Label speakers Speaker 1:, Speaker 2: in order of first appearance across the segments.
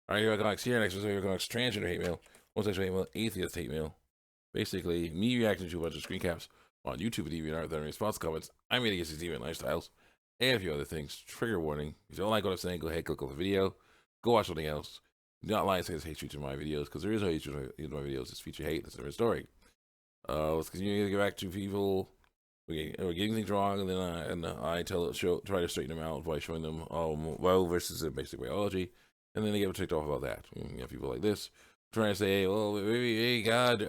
Speaker 1: All right, here economics here. Next is economics transgender hate mail, homosexual hate mail, atheist hate mail. Basically, me reacting to a bunch of screen caps on YouTube and DeviantArt that are response comments. I made against these deviant lifestyles and a few other things. Trigger warning. If you don't like what I'm saying, go ahead, click on the video. Go watch something else. Do not lie and say there's hate speech in my videos because there is no hate speech in my videos. It's feature hate. That's a different story. Let's continue to get back to people. We're getting things wrong, and then I try to straighten them out by showing them well versus the basic biology, and then they get ticked off about that. You have people like this trying to say, well, maybe, hey, God,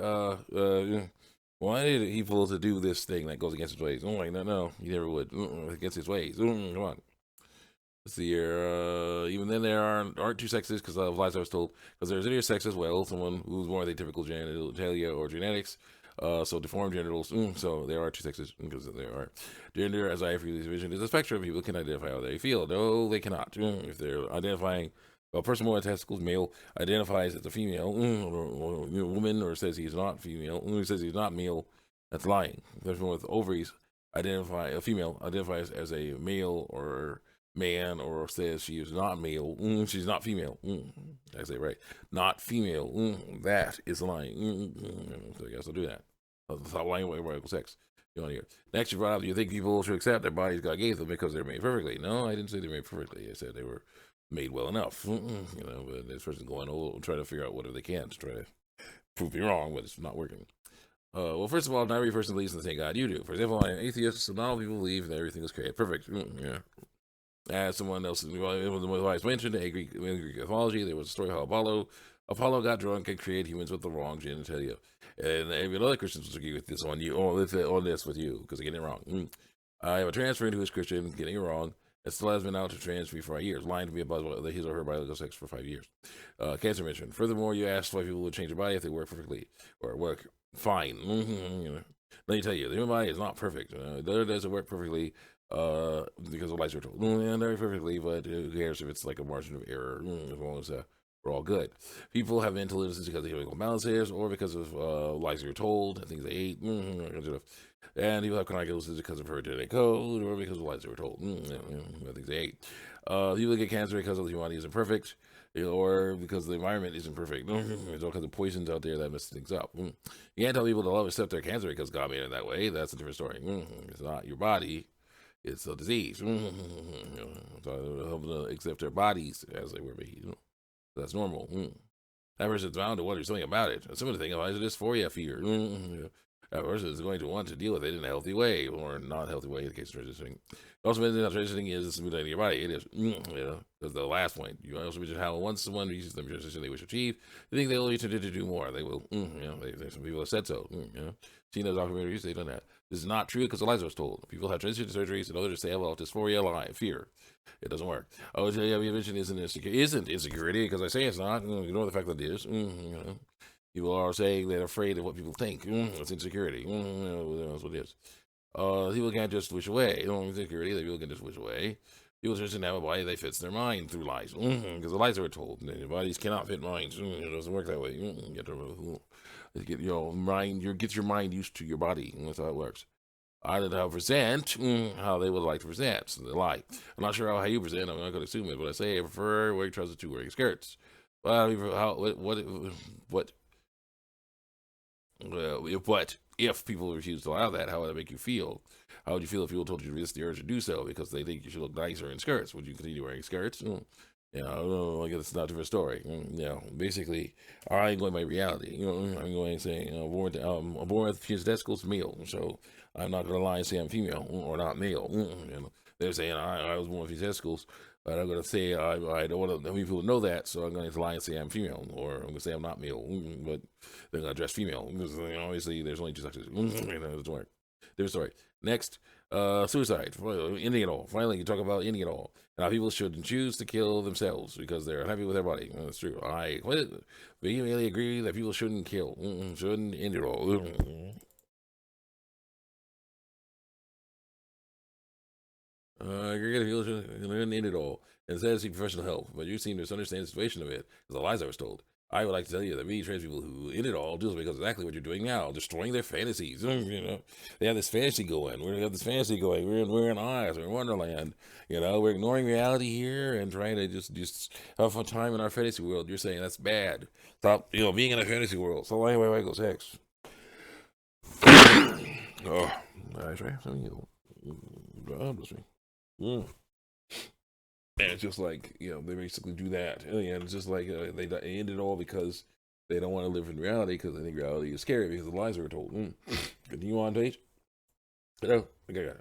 Speaker 1: wanted people to do this thing that goes against his ways. Oh, like, no, he never would. Against his ways. Come on. Let's see here. Even then, there aren't two sexes because of lies I was told. Because there's intersex as well, someone who's born with atypical genitalia or genetics. So deformed genitals. So there are two sexes because there are. Gender, as I freely vision, is a spectrum. People can identify how they feel. No, they cannot. If they're identifying a person with testicles, male, identifies as a female, or woman, or says he's not female, says he's not male, that's lying. The person with ovaries a female identifies as a male or man, or says she is not male, she's not female. I say right, not female. That is lying. So I guess I'll do that. I'll stop lying about equal sex. On here. Next, you brought up, do you think people should accept their bodies God gave them because they're made perfectly? No, I didn't say they're made perfectly. I said they were made well enough. But this person's going trying to figure out whatever they can to try to prove me wrong, but it's not working. Well, first of all, not every person believes in the same God you do. For example, I'm an atheist, so not all people believe that everything is created perfect. Yeah. As someone else was mentioned, in Greek mythology, there was a story how Apollo got drunk and created humans with the wrong genitalia. And every other Christians will agree with this on you, or on this with you, because they're getting it wrong. I have a trans friend who is Christian, getting it wrong, and still has been out to trans me for 5 years, lying to me about his or her biological sex for 5 years. Cancer mission. Furthermore, you asked why people would change their body if they work perfectly, or work fine. Let me tell you, the human body is not perfect. It doesn't work perfectly because the lights are told. And very perfectly, but who cares if it's like a margin of error, as long as we're all good. People have mental illnesses because of chemical imbalances or because of lies they're told, things they ate, and people have chronic illnesses because of hereditary code or because of lies they were told, things they ate. People get cancer because of the humanity isn't perfect, or because the environment isn't perfect. There's all kinds of poisons out there that mess things up. You can't tell people to love accept their cancer because God made it that way. That's a different story. It's not your body. It's a disease. So help them accept their bodies as they were made. That's normal. That person's bound to wonder something about it. Some of the thing about it is dysphoria fear. That person is going to want to deal with it in a healthy way or not healthy way in the case of transitioning. Also mentioned that transitioning is mutilating your body. It is, that's the last point. You also mentioned how once someone reaches the transition they wish to achieve, they think they will reach to do more. They will, some people have said so. Seen those documentaries, they've done that. This is not true because the lies I was told. People have transition surgeries and others say, well, dysphoria, lie, fear. It doesn't work. Oh, yeah, we mentioned isn't insecurity because I say it's not. Ignore the fact that it is. People are saying they're afraid of what people think. It's insecurity. That's what it is. People can't just wish away. Insecurity, people can just wish away. People just didn't have a body that fits their mind through lies. Because the lies are told. Your bodies cannot fit minds. It doesn't work that way. You get to get your mind used to your body. That's how it works. I don't know how to present how they would like to present. So they lie. I'm not sure how you present. I'm not going to assume it, but I say I prefer wearing trousers to wearing skirts. Well, what but if people refuse to allow that, how would that make you feel? How would you feel if people told you to resist the urge to do so because they think you should look nicer in skirts? Would you continue wearing skirts? I guess it's not a different story. Basically, I'm going by reality. I'm going saying I'm born with fused testicles, male, so I'm not going to lie and say I'm female or not male. They're saying I was born with fused testicles, but I'm going to say I don't want people to know that, so I'm going to lie and say I'm female, or I'm going to say I'm not male, but they're going to dress female. Because, obviously, there's only two sexes. It doesn't work. Different story. Next, suicide. Ending it all. Finally, you talk about ending it all. Now, people shouldn't choose to kill themselves because they're unhappy with their body. That's true. I vehemently agree that people shouldn't kill. Shouldn't end it all. I agree that people shouldn't end it all. And instead, seek professional help. But you seem to misunderstand the situation of it, because the lies I was told. I would like to tell you that many trans people who in it all do it because exactly what you're doing now, destroying their fantasies. They have this fantasy going. We have this fantasy going. We're in Oz. We're in Wonderland. We're ignoring reality here and trying to just have a fun time in our fantasy world. You're saying that's bad. Stop, being in a fantasy world. So anyway, go sex. Oh, nice, right? So obviously. Mm. And it's just like, they basically do that. And it's just like they end it all because they don't want to live in reality because they think reality is scary because the lies are told. Continue on, page. No? Okay.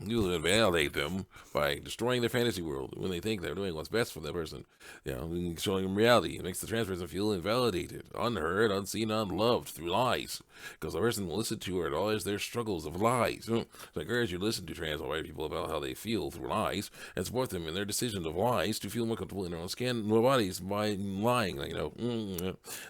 Speaker 1: You validate them by destroying their fantasy world when they think they're doing what's best for that person. Showing them reality. It makes the trans person feel invalidated, unheard, unseen, unloved through lies. Because the person will listen to her and all their struggles of lies. So I encourage you to listen to trans white people about how they feel through lies and support them in their decision of lies to feel more comfortable in their own skin and their bodies by lying.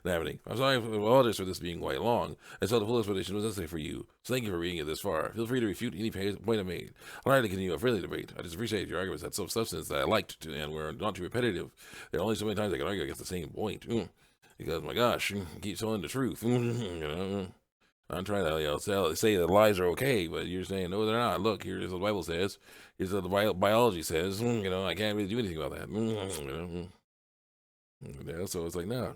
Speaker 1: Happening. I'm sorry for apologize for this being quite long. I saw the full explanation was necessary for you. So thank you for reading it this far. Feel free to refute any point I made. I'd like to continue a friendly debate. I just appreciate your arguments had some substance that I liked and were not too repetitive. There are only so many times I can argue against the same point. Because, my gosh, keep telling the truth. I'm trying to say that lies are okay, but you're saying, no, they're not. Look, here's what the Bible says. Here's what the biology says. I can't really do anything about that. So it's like, no.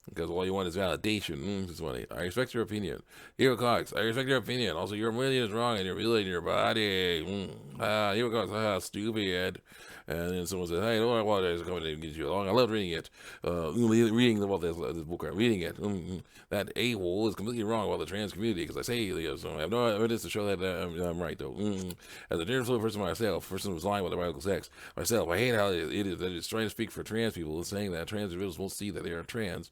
Speaker 1: Because all you want is validation. It's funny. I respect your opinion. Hero Cox, I respect your opinion. Also, your opinion is wrong and you're feeling your body. Hero Cox, stupid. And then someone says, hey, don't apologize for coming to get you along. I love reading it. Reading about this book, reading it. That a-hole is completely wrong about the trans community because I say, so I have no evidence to show that I'm right, though. As a gender fluid person myself, person who's lying about their biological sex, myself, I hate how it is that it's trying to speak for trans people and saying that trans individuals won't see that they are trans.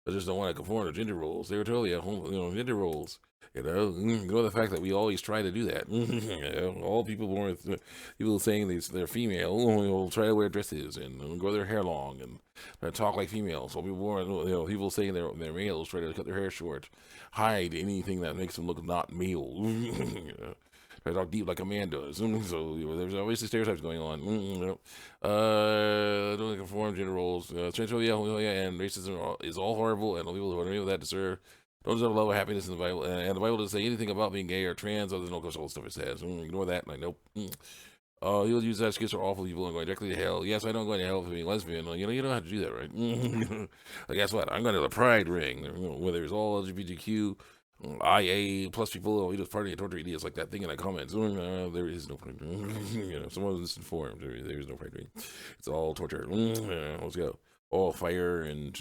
Speaker 1: I just don't want to conform to gender roles. They were totally at home, gender roles. The fact that we always try to do that. All people born with people saying they're female will try to wear dresses and grow their hair long and talk like females. So people born, people saying they're males try to cut their hair short, hide anything that makes them look not male. Try to talk deep like a man does. So there's obviously stereotypes going on. Don't conform gender roles. Transphobia and racism is all horrible, and the people who are doing that don't deserve love or happiness in the Bible. And the Bible doesn't say anything about being gay or trans other than all the stuff it says. Ignore that. Like, nope. You'll use that excuse for awful people and going directly to hell. Yes, I know I'm going to hell for being lesbian. You don't have to do that, right? Guess what? I'm going to the pride ring, where there's all LGBTQ, IA plus people, just party and torture ideas like that thing in the comments. There is no pride ring. Someone was misinformed. There is no pride ring. It's all torture. Let's go. All fire and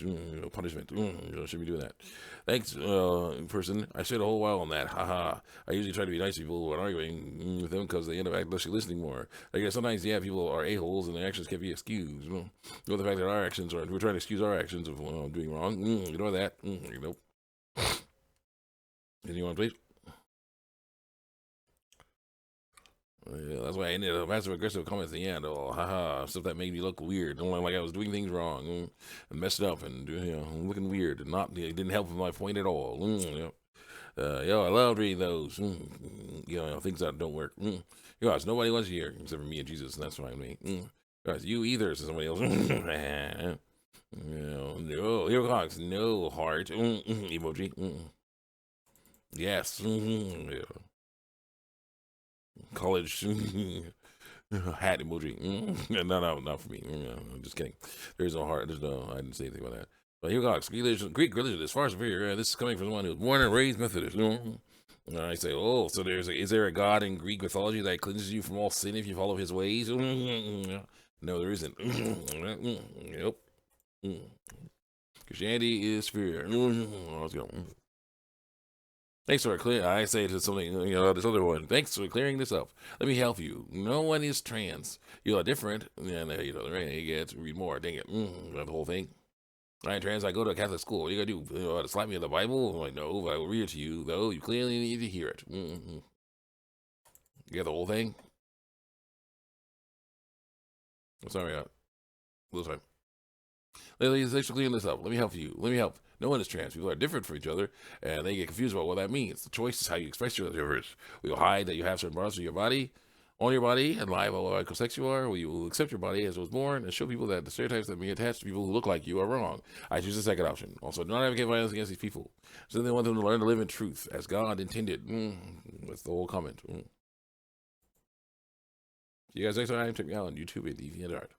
Speaker 1: punishment. Shouldn't be doing that. Thanks, person. I stayed a whole while on that. Haha. I usually try to be nice to people when arguing with them because they end up actually listening more. Sometimes, people are a-holes and their actions can't be excused. The fact that our actions we're trying to excuse our actions of doing wrong. Ignore that. Nope. Anyone, please? That's why I ended up passive aggressive comments at the end. Stuff that made me look weird. Like I was doing things wrong and messed up and looking weird and it didn't help with my point at all. I love reading those. Things that don't work. Guys, nobody wants to hear except for me and Jesus, and that's fine with me. Guys, you either, says somebody else. No, Hero Cox, no heart emoji. Yes. College hat emoji. No, not for me. I'm just kidding. There's no heart. I didn't say anything about that. But here goes. Greek religion is far superior. This is coming from someone who was born and raised Methodist. I say, so is there a God in Greek mythology that cleanses you from all sin if you follow his ways? No, there isn't. Yep. Christianity is superior. Let's go. Thanks for clearing. I say to something, this other one. Thanks for clearing this up. Let me help you. No one is trans. You are different. And you get to read more. Dang it. The whole thing. I ain't trans. I go to a Catholic school. What are you gonna do? To slap me in the Bible? I'm like, no, but I will read it to you. Though you clearly need to hear it. You get the whole thing. I'm sorry. Lose time. Ladies, thanks for clearing this up. Let me help you. Let me help. No one is trans. People are different from each other, and they get confused about what that means. The choice is how you express yourself. We will hide that you have certain parts of your body. own your body and lie about what sex you are. You will accept your body as it was born and show people that the stereotypes that may attach to people who look like you are wrong. I choose the second option. Also, do not advocate violence against these people. So they want them to learn to live in truth as God intended. That's the whole comment. See you guys next time. Check me out on YouTube at DeviantArt.